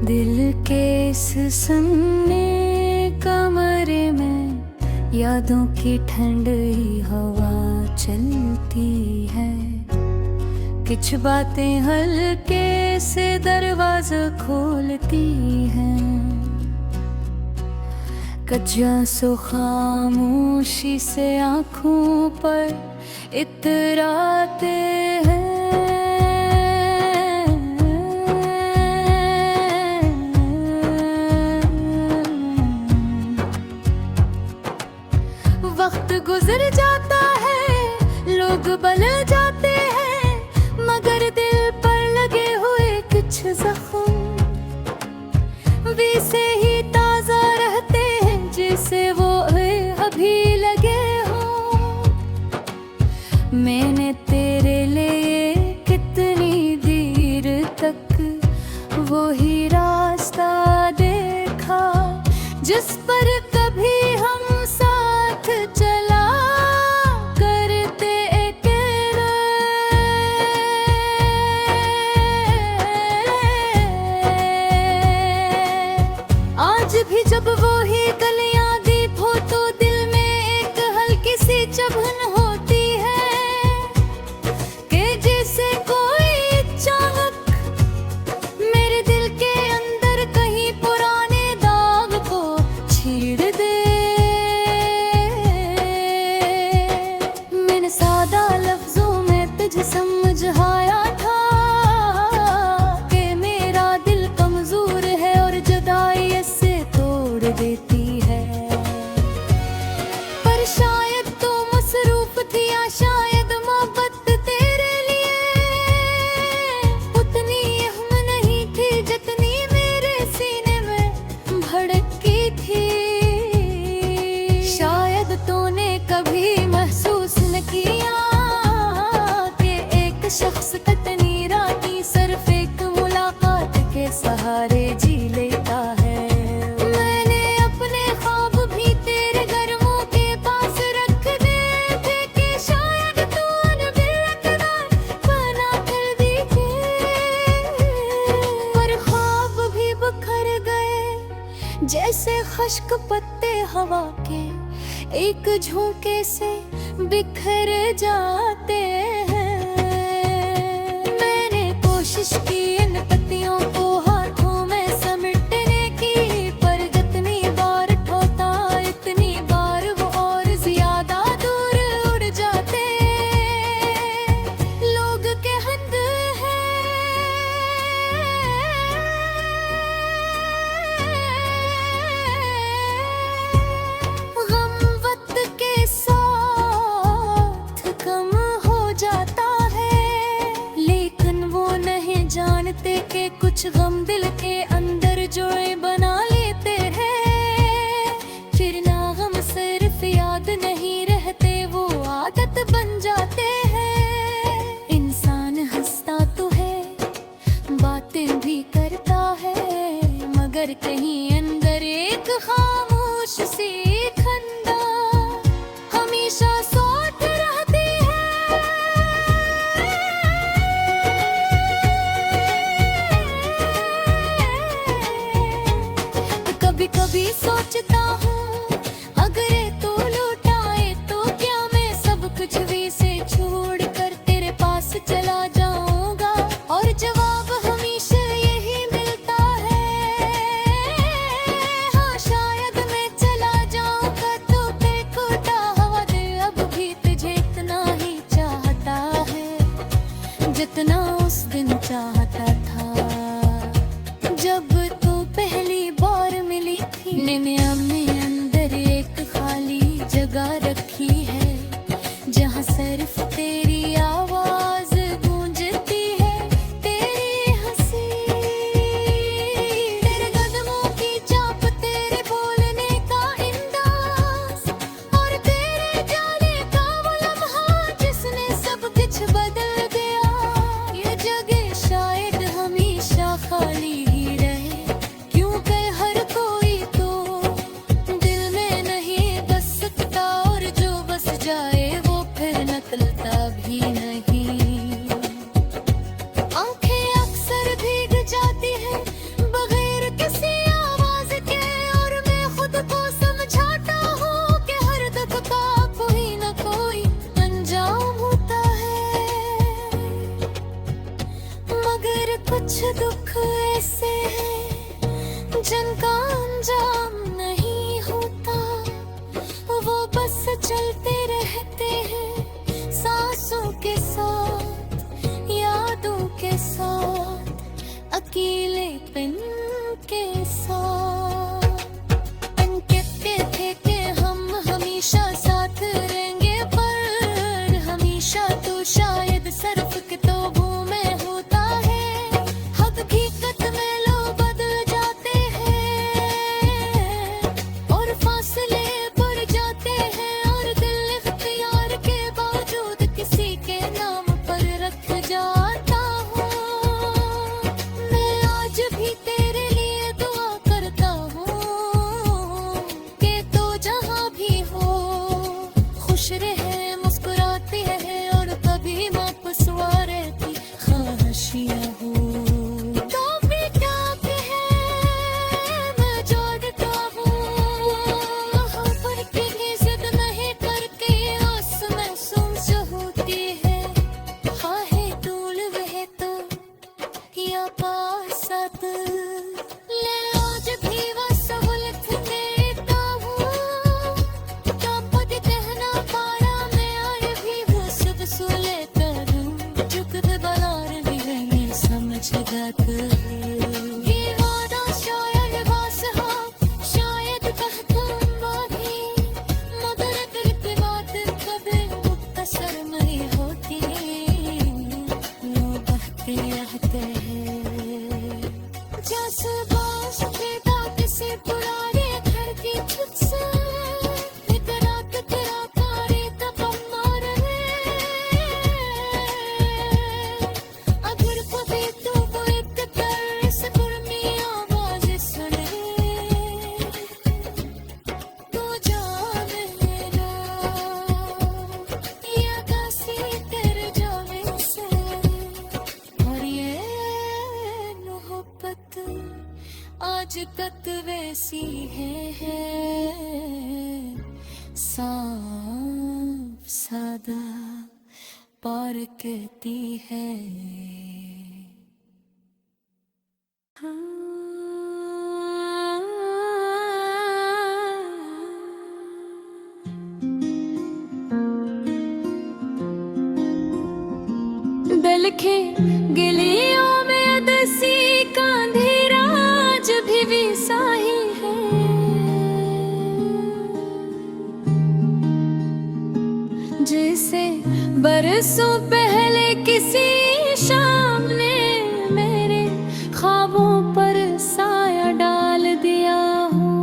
दिल के इस सन्ने कमरे में यादों की ठंडी हवा चलती है। कुछ बातें हल्के से दरवाजा खोलती हैं, कच्चा सो खामोशी से आँखों पर इतराते हैं। वक्त गुजर जाता है, लोग बदल जाते हैं, मगर दिल पर लगे हुए कुछ जख्म वैसे ही ताजा रहते हैं जैसे वो अभी लगे हों। मैंने तेरे लिए कितनी देर तक वो ही रास्ता देखा जिस पर कभी हम साथ चला करते अकेले। आज भी जब वो ही गलियां दीप हो तो दिल में एक हल्की सी चुभन होती है कि जैसे कोई चाहक मेरे दिल के अंदर कहीं पुराने दाग को छेड़ दे। मैंने सादा लफ्जों में तुझे समझाया था कि मेरा दिल कमजोर है और जुदाई इससे तोड़ देती है। पर शायद तो मसरूफ थी या शायद मोहब्बत तेरे लिए उतनी अहम नहीं थी जितनी मेरे सीने में भड़की थी। शायद तूने कभी महसूस न किया कि एक शख्स कितनी रातें सिर्फ एक मुलाकात के सहारे जी लेता है। मैंने अपने ख्वाब भी तेरे गर्मों के पास रख दिए थे कि शायद तू अनबिलकदार बना कर दिखे, पर ख्वाब भी बिखर गए जैसे खुश्क पत्ते हवा के एक झोंके से बिखर जाते हैं। मैंने कोशिश की इन पत्तियों को हाथों में समेटने की, पर जितनी बार ठोता इतनी बार वो और ज्यादा दूर उड़ जाते। लोग कहते हैं गम वक्त के साथ कम हो जाता है, लेकिन वो नहीं जानते कि कुछ गम दिल के अंदर जोड़े बना लेते हैं। फिर ना गम सिर्फ याद नहीं रहते, वो आदत बन जाते हैं। इंसान हंसता तो है, बातें भी करता है, मगर कहीं अंदर एक खामोश सी खंदा हमेशा साथ रहती है। कभी कभी सोचता हूँ अगर ये तो लौटाए तो क्या मैं सब कुछ वैसे छोड़ कर तेरे पास चला जाऊंगा, और जवाब हमेशा यही मिलता है हाँ शायद मैं चला जाऊंगा। तो दिल खोटा हुआ दिल अब भी तुझे इतना ही चाहता है जितना उस दिन चाहता था जब तू पहली बार मिली थी। मैंने अपने अंदर एक खाली जगह रखी है जहाँ सिर्फ तेरी आवाज गूंजती है, तेरी हंसी, तेरे कदमों की चाप, तेरे बोलने का अंदाज, और तेरे जाने का वो लम्हा जिसने सब कुछ बदल दिया। ये जगह शायद हमेशा खाली ही रहे, क्योंकि हर कोई तो दिल में नहीं बस सकता, और चलते रहते हैं सांसों के साथ, यादों के साथ, अकेलेपन के साथ। हम कहते थे कि हम हमेशा साथ रहेंगे, पर हमेशा तो शायद सिर्फ किताबों में होता है। हकीकत में लोग बदल जाते हैं और फासले बढ़ जाते हैं, और दिल इख्तियार के बावजूद किसी के नाम पर रख जाता हूँ। मैं आज भी तेरे लिए दुआ करता हूँ कि तू जहाँ भी हो खुश रहे, मुस्कुराती रहे, और कभी वापस रहती खाशियाँ हो। तो बेटा है मैं जोड़ता हूँ, पर कहीं जिद नहीं करके आस महसूस होती है। हाँ है दूर वह तो या पास साथ, ले आज भी वसवलत देता हूँ। पद कहना पारा मैं और भी वो सब सुले करूँ, जुगत बलार भी रहने समझ गत। ये वादा शायद वास हो, शायद कहता बाधी, मगर दिल की बात कभी मुख्तसर नहीं होती, लोग बहते रहते हैं। जैसे बांस बेटा किसी पुराने घर की छत से, एक रात तेरा तारे तब मार अगर कभी तो वो एक तरस गुर्मी आवाज सुने, तो जान मेरा ये दासी तेरे जावे से। और ये मोहब्बत आज तक वैसी है, साफ सादा पार कहती है। दिल के गिलियों में दसी का अंधेरा आज भी वैसा ही है, जैसे बरसों पहले किसी शाम ने मेरे ख्वाबों पर साया डाल दिया हो।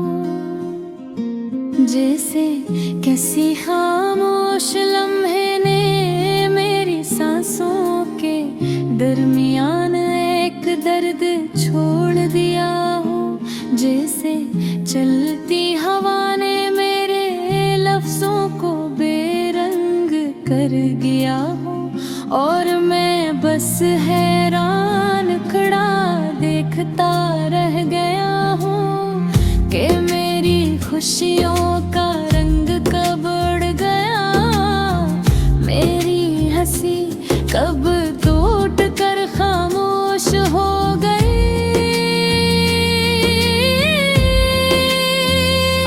जैसे किसी खामोश लम्हे ने मेरी सांसों के दरमियान एक दर्द छोड़ दिया हो। जैसे चलती हवा ने मेरे लफ्जों को बेरंग कर गया हो, और मैं बस हैरान खड़ा देखता रह गया हूँ कि मेरी खुशियों का रंग कब उड़ गया, मेरी हंसी कब टूट कर खामोश हो गई।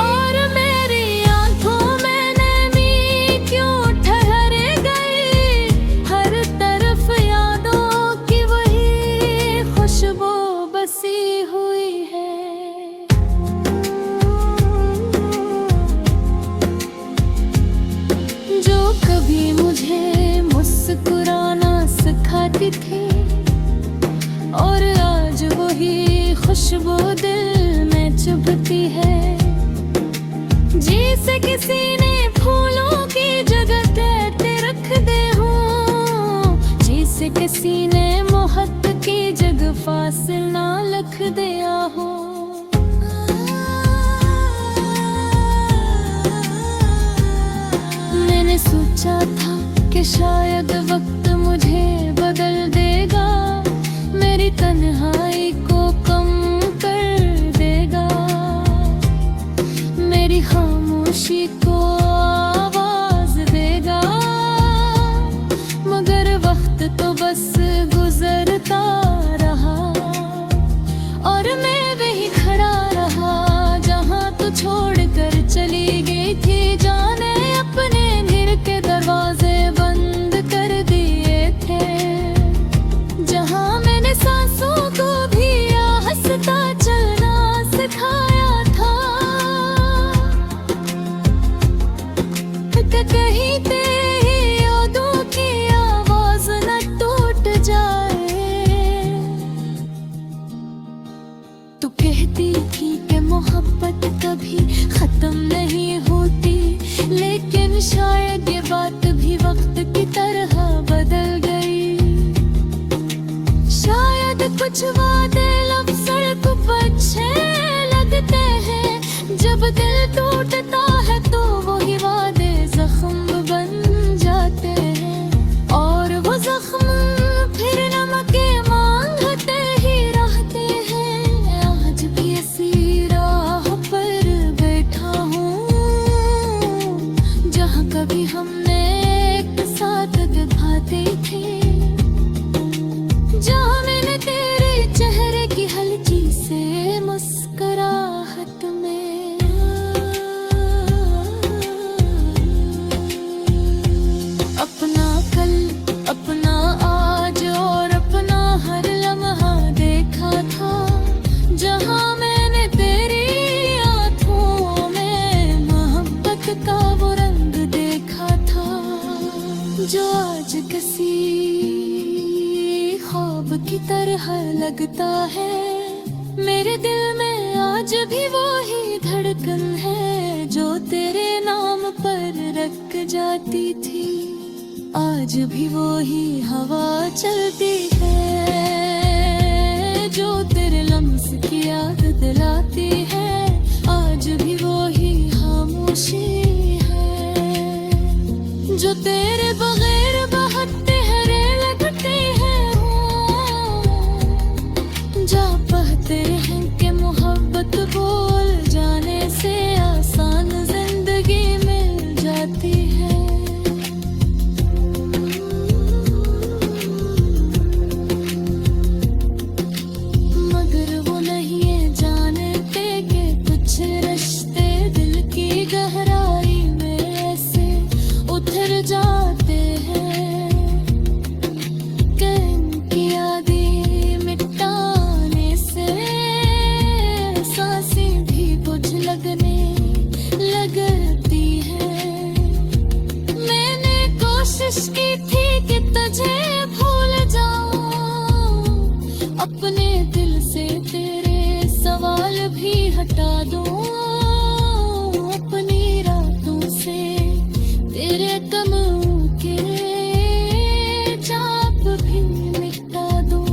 और मेरी आंखों में नमी क्यों ठहर गई, हर तरफ यादों की वही खुशबू बसी हुई है। जो कभी मुझे मुस्कुराना सिखाती थी, और आज वही खुशबू दिल में चुभती है। जिसे किसी ने फूलों की जगह कहते रख दे हो, जिसे किसी ने मोहब्बत की जगह फासला लिख दिया हो। मैंने सोचा था कि शायद वक्त मुझे बदल देगा, मेरी तन्हाई को कम कर देगा, मेरी खामोशी को आवाज देगा। मगर वक्त तो बस गुजरता रहा, और मैं वही खड़ा रहा जहाँ तो छोड़ कर चली गई थी जाने अपने शायद ये बात भी वक्त की तरह बदल गई। शायद कुछ वादे लफ्ज़ों को अच्छे लगते हैं, जब दिल टूटता है तो वही वादे जख्म बन जाते हैं, और वो जख्म फिर नमक के मांगते ही रहते हैं। आज भी इसी राह पर बैठा हूँ जहाँ कभी हमने एक साथ निभाती थी, जहाँ मैंने तेरे चेहरे की हल्की से मुस्कुराहट में अपना कल, अपना आज और अपना हर लम्हा देखा था, जहाँ मैंने तेरी आँखों में मोहब्बत का वो रंग देखा था, जो आज किसी ख्वाब की तरह लगता है। मेरे दिल में आज भी वही धड़कन है जो तेरे नाम पर रख जाती थी, आज भी वही हवा चलती है जो तेरे लम्स की याद दिलाती है, आज भी वही खामोशी है जो तेरे बगैर बहुत गहरे लगते हैं। जा पाते हैं कि मोहब्बत बोल जाने से आसान जिंदगी मिल जाती है। मगर वो नहीं ये जानते कि कुछ रिश्ते दिल की गहराई में ऐसे उतर जाते हैं कि इनकी यादें मिटाने से सांसें भी बुझ लगने लगती है। मैंने कोशिश की थी कि तुझे भूल जाऊं, अपने दिल से तेरे सवाल भी हटा दूं, अपनी रातों से तेरे कमों के छाप भी मिटा दूं,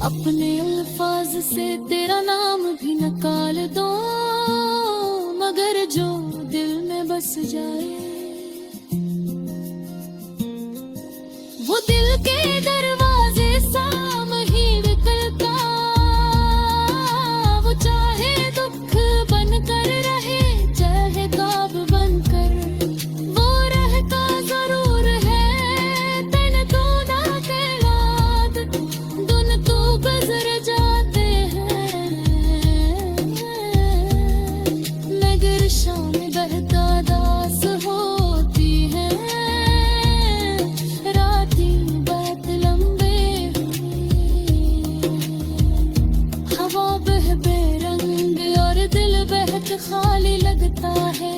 अपने अल्फाज से तेरा नाम भी निकाल दो, मगर जो दिल में बस जाए वो दिल के दरवाजे साम ही निकलता, वो चाहे दुख बनकर रहे चाहे ख्वाब बनकर, वो रहता जरूर है तन तो ना के याद, दिन तो गुजर जाते हैं मगर शाम बहता दास होती है, रातें बहुत लंबे हवा बह बेरंग और दिल बहुत खाली लगता है,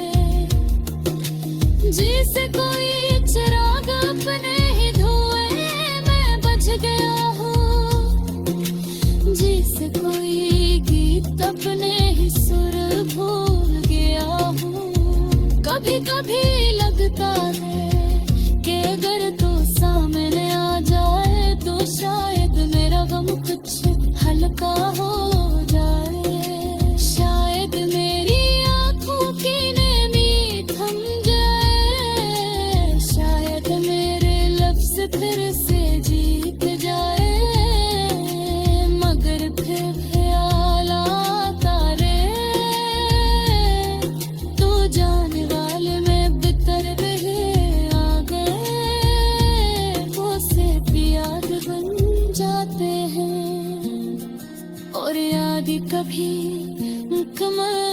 जिसे कोई चिराग अपने ही धुएं में बच गया हूँ, जिसे कोई गीत अपने ही सुर भूल गया हूँ। कभी कभी लगता है कि अगर तू सामने आ जाए तो शायद मेरा गम कुछ हल्का हो जाए, शायद मेरी आँखों की नमी थम जाए, शायद मेरे लफ्ज़ फिर से जीत जाए, मगर फिर ख्याल आता रे तू जाने वाले में बितर रहे आ गए, वो से भी याद बन जाते हैं और याद कभी मुकम्मल